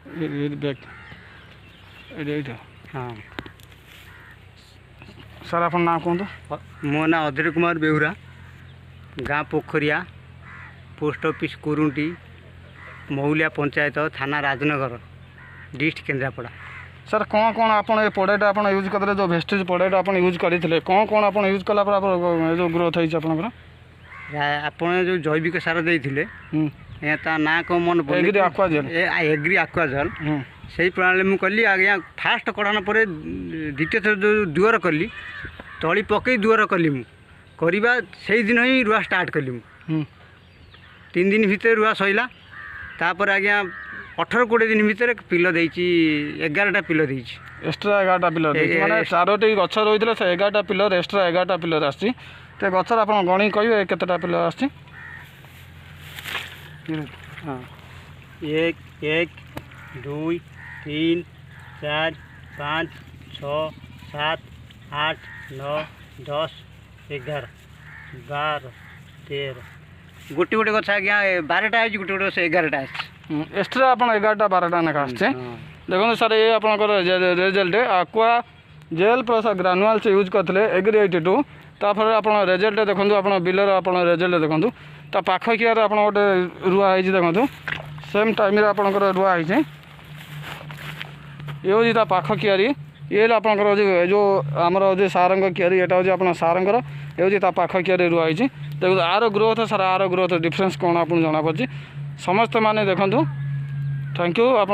Back हाँ sir आप नाम कहतु। मो ना अधीर कुमार बेहुरा, गाँ पोखरिया, पोस्ट ऑफिस कुरुंटी, महुलिया पंचायत, थाना राजनगर, डिस्ट्रिक्ट केन्द्रापड़ा। सर कौन कौन आपन ये प्रोडक्ट आपन यूज करते जो वेस्टेज प्रोडक्ट आपन यूज करते कौन कौन आपन यूज कला जो ग्रोथ है आपनकर आपन जो जैविक सार देते या ता ना को मन एग्री एक्वाजेल एग्री एक्वाजेल से प्रणाली मुझे कली आज्ञा फास्ट कढ़ाना पर द्वितीय थर जो दुआर कली तली पकई दुआर कली मुझा से दिन ही रुआ स्टार्ट कली मु 3 दिन भितर रुआ सैला तापर आज्ञा 18-20 दिन भितर पिल देची 11टा पिल देची एक्स्ट्रा 11टा पिलर माने 4टी गछ रही से 11टा पिलर एक्स्ट्रा 11टा पिलर आसी ते गछर आप गणी कहे केतेटा पिलर आसी। हाँ 1 1 2 3 4 5 6 7 8 9 10 11 12 13 गोटे गोटे गछ आज्ञा 12टा आज गोटे गोटे 11टा एक्स्ट्रा आप 11टा 12टा ना आसचे देखो सर ये आपंकर रिजल्ट आक्वा जेल प्लस ग्रानुआल से यूज करते एग्री 82 तापर आप रिजल्ट देखो आप बिलर आप रिजल्ट देखो ता पाख कियार आप गोटे रुआ है देखो सेम टाइम आपंकर रुआ है ये हूँ ता पाख कियारी ये आपंकर जो आमर जो सारंग कियारी यहाँ हूँ आप सारंगर ये हूँ ता पाख कियारी रुआ है देखो our growth sir our growth difference कौन आप जना पड़ी समस्त माने देखूँ थैंक यू आप